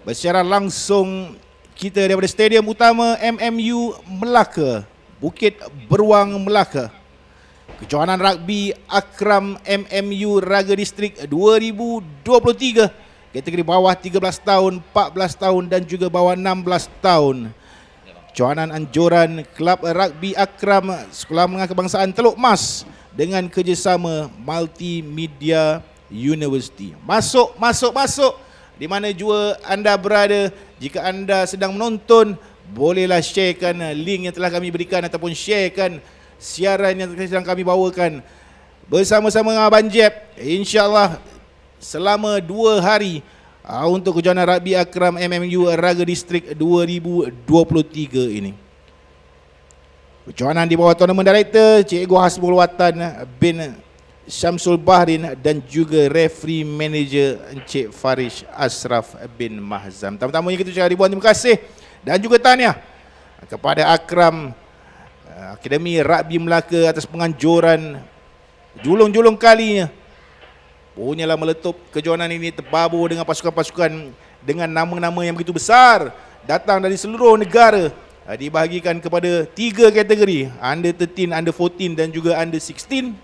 Bersiaran langsung kita daripada Stadium Utama MMU Melaka, Bukit Beruang Melaka. Kejohanan rugby Akram MMU Raga Distrik 2023, kategori bawah 13 tahun, 14 tahun dan juga bawah 16 tahun. Kejohanan anjuran Kelab Rugby Akram Sekolah Menengah Kebangsaan Teluk Mas dengan kerjasama Multimedia University. Masuk. Di mana jua anda berada, jika anda sedang menonton, bolehlah sharekan link yang telah kami berikan ataupun sharekan siaran yang sedang kami bawakan bersama-sama dengan Abang Jeb. InsyaAllah selama 2 hari untuk kejohanan rugby Akram MMU Raga Distrik 2023 ini. Kejohanan di bawah tournament director Cikgu Hasbul Watan bin Syamsul Bahrin dan juga referee manager Encik Farish Ashraf bin Mahzam. Pertama-tamanya kita ucapkan ribuan terima kasih dan juga tahniah kepada Akram Akademi Rugby Melaka atas penganjuran julung-julung kalinya. Punyalah meletup kejohanan ini terbabur dengan pasukan-pasukan dengan nama-nama yang begitu besar datang dari seluruh negara. Dibahagikan kepada 3 kategori, Under 13, Under 14 dan juga Under 16.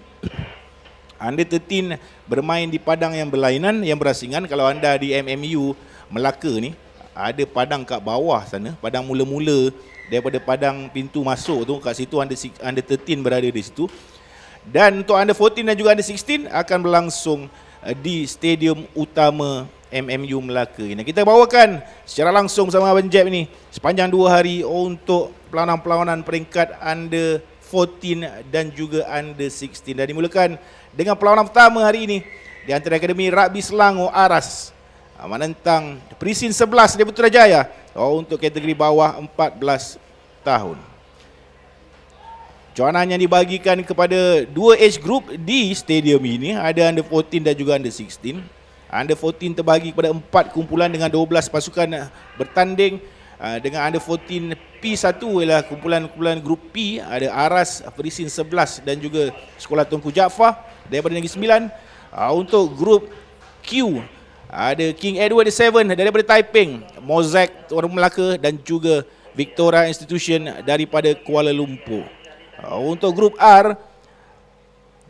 Under 13 bermain di padang yang berlainan, yang berasingan. Kalau anda di MMU Melaka ni, ada padang kat bawah sana, padang mula-mula daripada padang pintu masuk tu, kat situ Under 13 berada di situ. Dan untuk Under 14 dan juga Under 16 akan berlangsung di Stadium Utama MMU Melaka ini. Kita bawakan secara langsung sama Abang Jeb ni sepanjang 2 hari untuk perlawanan-perlawanan peringkat Under 14 dan juga Under 16. Dan dimulakan dengan perlawanan pertama hari ini di antara Akademi Rugby Selangor Aras menentang Perisin 11 dari Putrajaya untuk kategori bawah 14 tahun. Kejohanan yang dibagikan kepada 2 age group di stadium ini ada Under 14 dan juga Under 16. Under 14 terbagi kepada 4 kumpulan dengan 12 pasukan bertanding. Dengan Under 14 P1 ialah kumpulan grup P, ada Aras, Perisin 11 dan juga Sekolah Tunku Jaafar daripada Negeri Sembilan. Untuk grup Q ada King Edward VII daripada Taiping, Mosaic Tuan Rumah Melaka dan juga Victoria Institution daripada Kuala Lumpur. Untuk grup R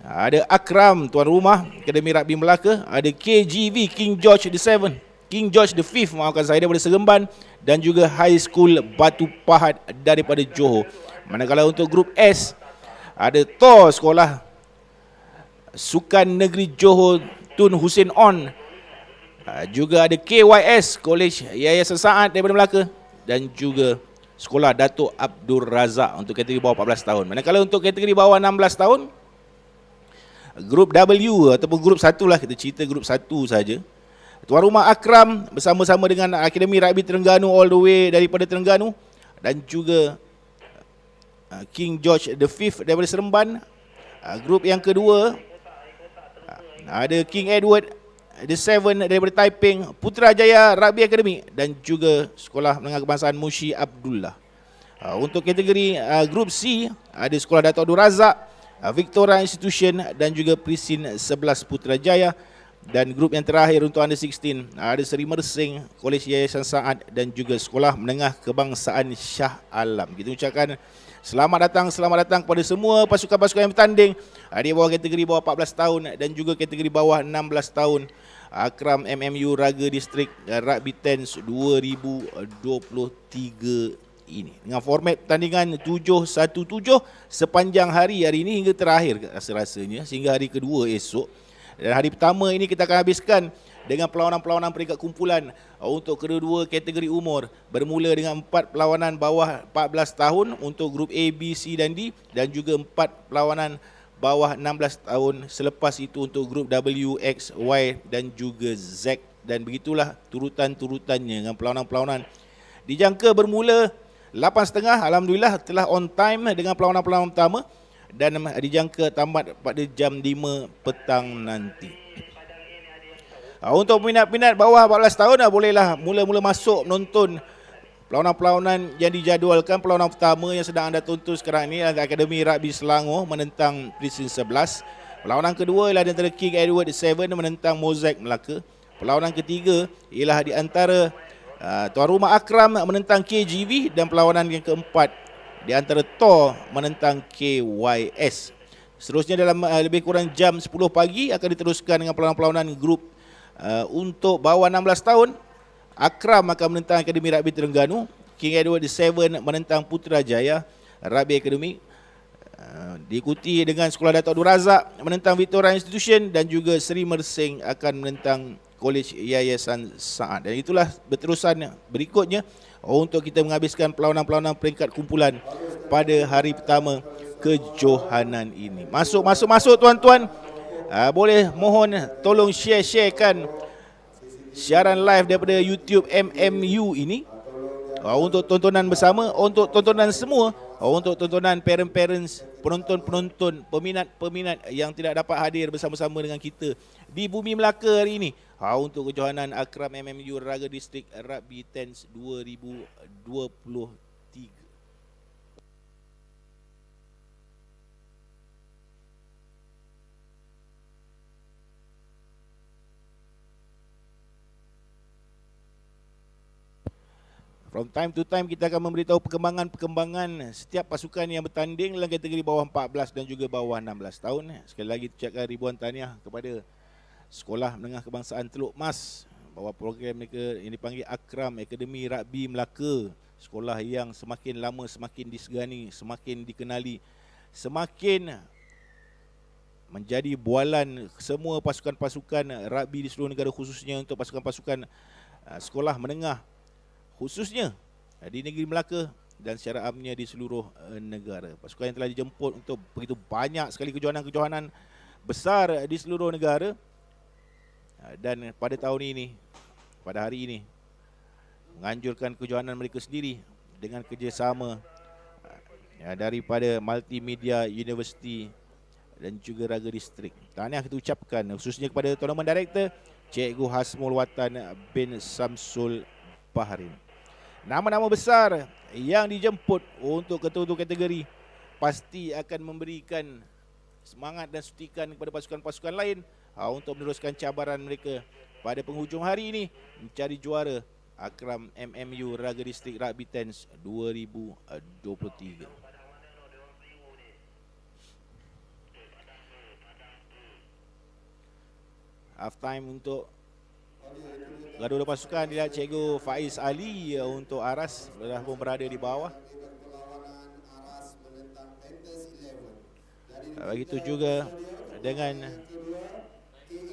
ada Akram Tuan Rumah Akademi Rugby Melaka, ada KGV King George V maafkan saya daripada Seremban dan juga High School Batu Pahat daripada Johor. Manakala untuk grup S ada Tor Sekolah Sukan Negeri Johor Tun Hussein On, juga ada KYS College Yayasan Saad daripada Melaka dan juga Sekolah Datuk Abdul Razak untuk kategori bawah 14 tahun. Manakala untuk kategori bawah 16 tahun, grup W ataupun grup 1 lah, kita cerita grup 1 saja. Tuan Rumah Akram bersama-sama dengan Akademi Rugby Terengganu all the way daripada Terengganu dan juga King George V daripada Seremban. Grup yang kedua ada King Edward VII daripada Taiping, Putrajaya Rugby Academy dan juga Sekolah Menengah Kebangsaan Mushi Abdullah. Untuk kategori grup C ada Sekolah Datuk Abdul Razak, Victoria Institution dan juga Perisin 11 Putrajaya. Dan grup yang terakhir untuk Under 16 ada Seri Mersing, Kolej Yayasan Saad dan juga Sekolah Menengah Kebangsaan Shah Alam. Kita ucapkan selamat datang kepada semua pasukan-pasukan yang bertanding di bawah kategori bawah 14 tahun dan juga kategori bawah 16 tahun. Akram MMU Raga Distrik Rugby Tens 2023 ini dengan format pertandingan 7-1-7 sepanjang hari ini hingga terakhir rasa-rasanya sehingga hari kedua esok. Dan hari pertama ini kita akan habiskan dengan perlawanan-perlawanan peringkat kumpulan untuk kedua-dua kategori umur, bermula dengan 4 perlawanan bawah 14 tahun untuk grup A, B, C dan D dan juga 4 perlawanan bawah 16 tahun selepas itu untuk grup W, X, Y dan juga Z. Dan begitulah turutan-turutannya dengan perlawanan-perlawanan. Dijangka bermula 8.30, alhamdulillah telah on time dengan perlawanan-perlawanan pertama dan dijangka tamat pada jam 5 petang nanti. Untuk peminat-peminat bawah 14 tahun bolehlah mula-mula masuk menonton perlawanan-perlawanan yang dijadualkan. Perlawanan pertama yang sedang anda tonton sekarang ini adalah Akademi Rugby Selangor menentang Perisin 11. Perlawanan kedua ialah di antara King Edward VII menentang Mosaic Melaka. Perlawanan ketiga ialah di antara Tuan rumah Akram menentang KGV, dan perlawanan yang keempat di antara Thor menentang KYS. Seterusnya dalam lebih kurang jam 10 pagi akan diteruskan dengan perlawanan grup untuk bawah 16 tahun. Akram akan menentang Akademi Rugby Terengganu. King Edward VII menentang Putrajaya Rugby Academy. Diikuti dengan Sekolah Dato' Abdul Razak menentang Victoria Institution, dan juga Seri Mersing akan menentang Kolej Yayasan Saad. Dan itulah berterusan berikutnya untuk kita menghabiskan perlawanan-perlawanan peringkat kumpulan pada hari pertama kejohanan ini. Masuk tuan-tuan. Boleh mohon tolong sharekan siaran live daripada YouTube MMU ini untuk tontonan bersama, untuk tontonan semua, untuk tontonan parents, penonton-penonton, peminat-peminat yang tidak dapat hadir bersama-sama dengan kita di Bumi Melaka hari ini, untuk kejohanan Akram MMU Raga Distrik Rugby Tens 2023. From time to time kita akan memberitahu perkembangan setiap pasukan yang bertanding dalam kategori bawah 14 dan juga bawah 16 tahun. Sekali lagi ucapkan ribuan tahniah kepada Sekolah Menengah Kebangsaan Teluk Mas bahawa program mereka yang dipanggil Akram Akademi Rugby Melaka, sekolah yang semakin lama semakin disegani, semakin dikenali, semakin menjadi bualan semua pasukan-pasukan rugby di seluruh negara, khususnya untuk pasukan-pasukan sekolah menengah, khususnya di negeri Melaka dan secara amnya di seluruh negara. Pasukan yang telah dijemput untuk begitu banyak sekali kejohanan-kejohanan besar di seluruh negara. Dan pada tahun ini, pada hari ini, menganjurkan kejohanan mereka sendiri dengan kerjasama daripada Multimedia University dan juga Raga Distrik. Tahniah kita ucapkan khususnya kepada Tournament Director Cikgu Hasmul Watan bin Samsul Bahrin. Nama-nama besar yang dijemput untuk ketua-ketua kategori pasti akan memberikan semangat dan sutikan kepada pasukan-pasukan lain untuk meneruskan cabaran mereka pada penghujung hari ini mencari juara Akram MMU Raga Distrik Rugby Tens 2023. Half time untuk gaduh pasukan dilihat Cikgu Faiz Ali untuk Aras sudah pun berada di bawah. Begitu juga dengan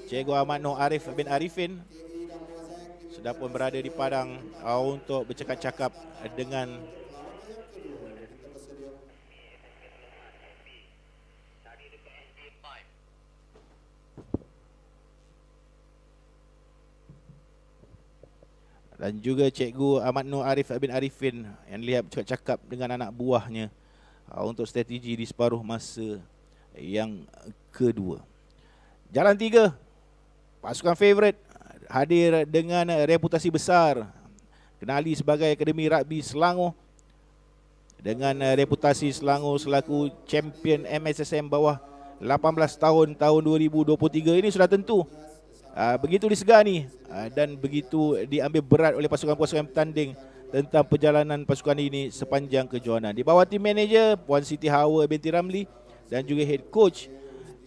Cikgu Ahmad Noh Arif bin Arifin sudah pun berada di padang untuk bercakap-cakap dengan dan juga Cikgu Ahmad Noh Arif bin Arifin yang lihat bercakap-cakap dengan anak buahnya untuk strategi di separuh masa yang kedua. Jalan 3, pasukan favourite hadir dengan reputasi besar, kenali sebagai Akademi Rugby Selangor dengan reputasi Selangor selaku champion MSSM bawah 18 tahun 2023 ini sudah tentu begitu disegani dan begitu diambil berat oleh pasukan-pasukan bertanding tentang perjalanan pasukan ini sepanjang kejohanan. Di bawah tim manager Puan Siti Hawa binti Ramli dan juga head coach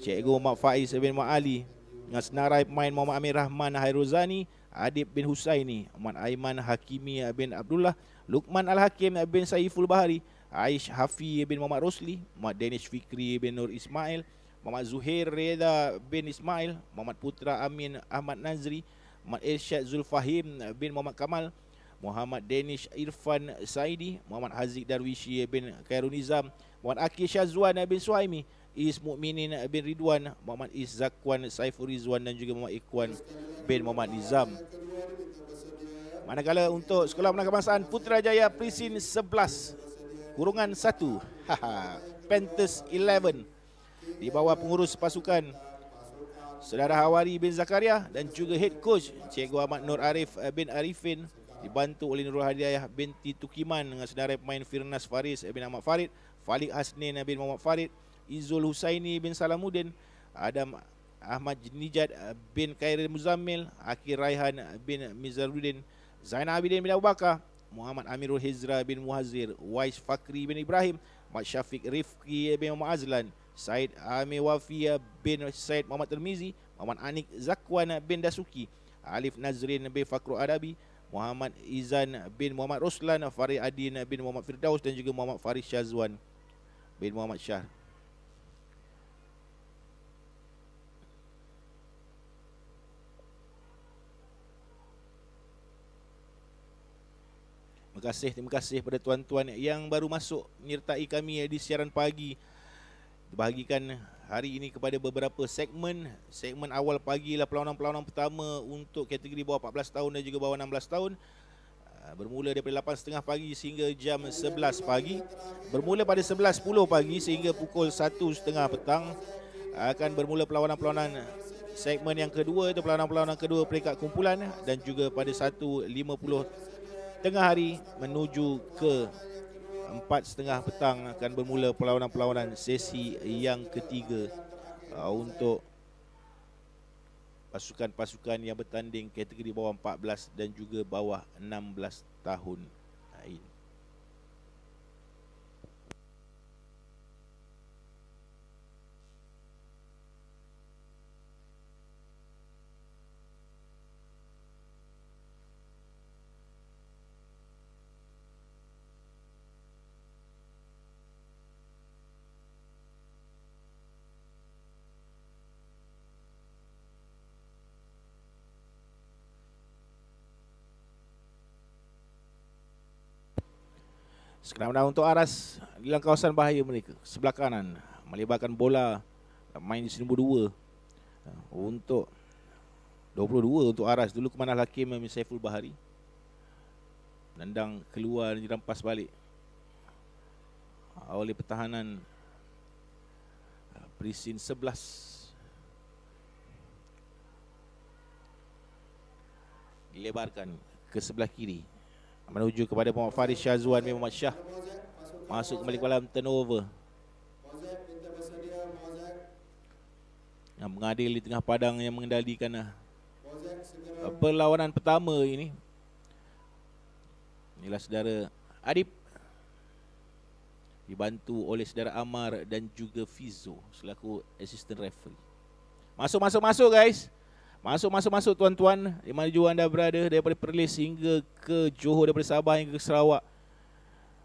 Cikgu Muhammad Faiz bin Ma'ali dengan senarai pemain Muhammad Amir Rahman Hairuzani, Adib bin Husaini, Muhammad Aiman Hakimi bin Abdullah, Luqman Al-Hakim bin Saiful Bahari, Aish Hafi bin Muhammad Rosli, Muhammad Danish Fikri bin Nur Ismail, Muhammad Zuhair Reda bin Ismail, Muhammad Putra Amin Ahmad Nazri, Muhammad Irsyad Zulfahim bin Muhammad Kamal, Muhammad Danish Irfan Saidi, Muhammad Haziq Darwishi bin Khairul Nizam, Muhammad Akil Syazwan bin Suhaimi, Is Mukminin bin Ridwan, Muhammad Is Zakwan Saiful Rizwan dan juga Muhammad Ikhwan bin Muhammad Nizam. Manakala untuk Sekolah Menengah Kebangsaan Putrajaya Presin 11 kurungan 1 Panthers 11 di bawah pengurus pasukan Saudara Hawari bin Zakaria dan juga head coach Cikgu Ahmad Nur Arif bin Arifin, dibantu oleh Nurul Hadiayah binti Tukiman dengan senarai pemain Firnas Faris bin Ahmad Farid, Falik Hasnin bin Muhammad Farid, Izul Husaini bin Salamuddin, Adam Ahmad Nijad bin Khairil Muzammil, Akir Raihan bin Mizaruddin Zainal Abidin bin Abu Bakar, Muhammad Amirul Hizra bin Muhazir, Wais Fakri bin Ibrahim, Mat Syafiq Rifki bin Muhammad Azlan, Said Amir Wafia bin Said Muhammad Termizi, Muhammad Anik Zakwan bin Dasuki, Alif Nazrin bin Fakru Adabi, Muhammad Izan bin Muhammad Roslan, Farid Adin bin Muhammad Firdaus dan juga Muhammad Farid Syazwan bin Muhammad Syah. Terima kasih pada tuan-tuan yang baru masuk menyertai kami di siaran pagi. Dibahagikan hari ini kepada beberapa segmen. Segmen awal pagi lah perlawanan-perlawanan pertama untuk kategori bawah 14 tahun dan juga bawah 16 tahun. Bermula daripada 8.30 pagi sehingga jam 11 pagi. Bermula pada 11.10 pagi sehingga pukul 1.30 petang akan bermula perlawanan-perlawanan segmen yang kedua, itu perlawanan-perlawanan kedua peringkat kumpulan, dan juga pada 1.50 tengah hari menuju ke 4.30 petang akan bermula perlawanan-perlawanan sesi yang ketiga untuk pasukan-pasukan yang bertanding kategori bawah 14 dan juga bawah 16 tahun ini. Sekarang untuk Aras dalam kawasan bahaya mereka. Sebelah kanan melebarkan bola, main di nombor 2 untuk 22 untuk Aras. Dulu Kemanah Hakim Saiful Bahari. Nendang keluar dan dirampas balik oleh pertahanan Prisin 11. Dilebarkan ke sebelah kiri menuju kepada Muhammad Faris Syazwan bin Muhammad Syah. Masuk kembali ke dalam turnover. Yang mengadil di tengah padang yang mengendalikan perlawanan pertama ini. Inilah saudara Adib, dibantu oleh saudara Amar dan juga Fizo selaku assistant referee. Masuk guys. Masuk tuan-tuan, di mana jua anda berada, daripada Perlis hingga ke Johor, daripada Sabah hingga ke Sarawak,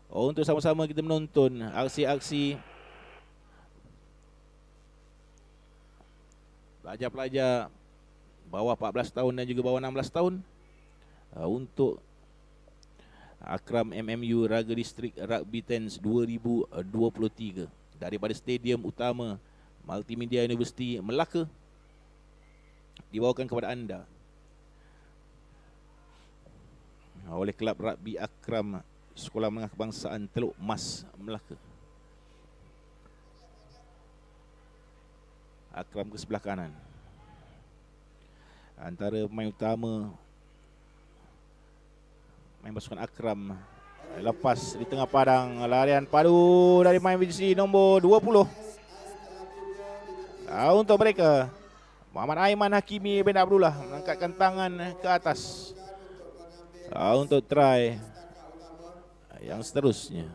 untuk sama-sama kita menonton aksi-aksi pelajar-pelajar bawah 14 tahun dan juga bawah 16 tahun untuk Akram MMU Raga Distrik Rugby Tens 2023 daripada Stadium Utama Multimedia Universiti Melaka, dibawakan kepada anda oleh Kelab Rugby Akram Sekolah Menengah Kebangsaan Teluk Mas Melaka. Akram ke sebelah kanan. Antara pemain utama main pasukan Akram lepas di tengah padang, larian padu dari main VGC nombor 20 untuk mereka. Muhammad Aiman Hakimi bin Abdullah mengangkatkan tangan ke atas untuk try yang seterusnya.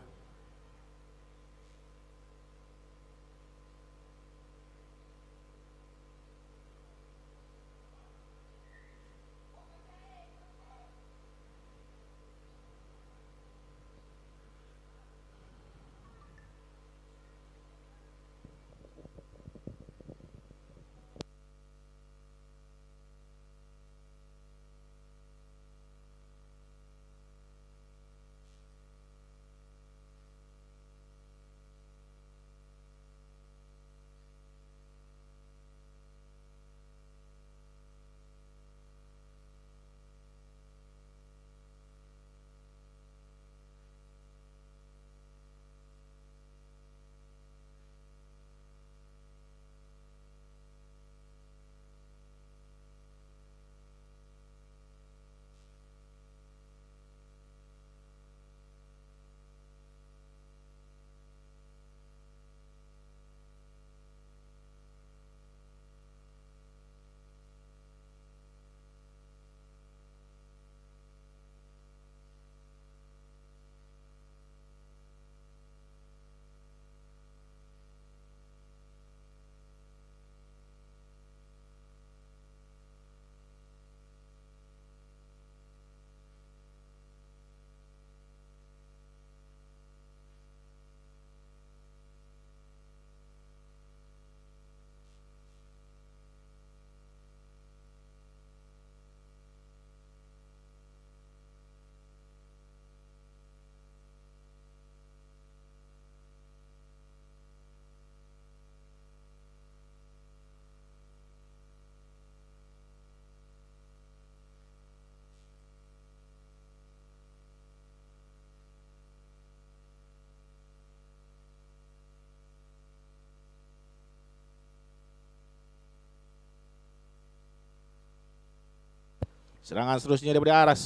Serangan seterusnya daripada Aras.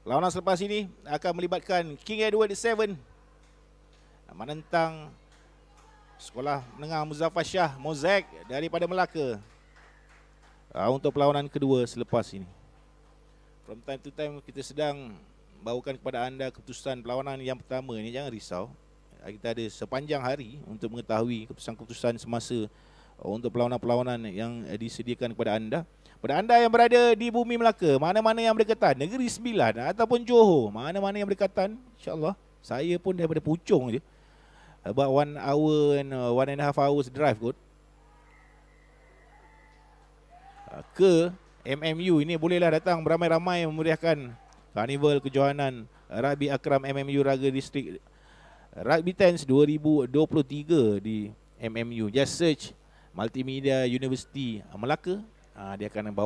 Lawanan selepas ini akan melibatkan King Edward VII menentang Sekolah Menengah Muzaffar Shah Mozaik daripada Melaka. Untuk perlawanan kedua selepas ini. From time to time kita sedang bawakan kepada anda keputusan perlawanan yang pertama ni. Jangan risau, kita ada sepanjang hari untuk mengetahui keputusan-keputusan semasa untuk perlawanan-perlawanan yang disediakan kepada anda. Pada anda yang berada di bumi Melaka, mana-mana yang berdekatan, Negeri Sembilan ataupun Johor, mana-mana yang berdekatan, insyaAllah, saya pun daripada Puchong je, about 1 hour and 1.5 hours drive kot, ke MMU ini bolehlah datang beramai-ramai memeriahkan Karnival Kejohanan Rugby Akram MMU Raga Distrik Rugby Tens 2023 di MMU. Just search Multimedia University Melaka, dia akan bawa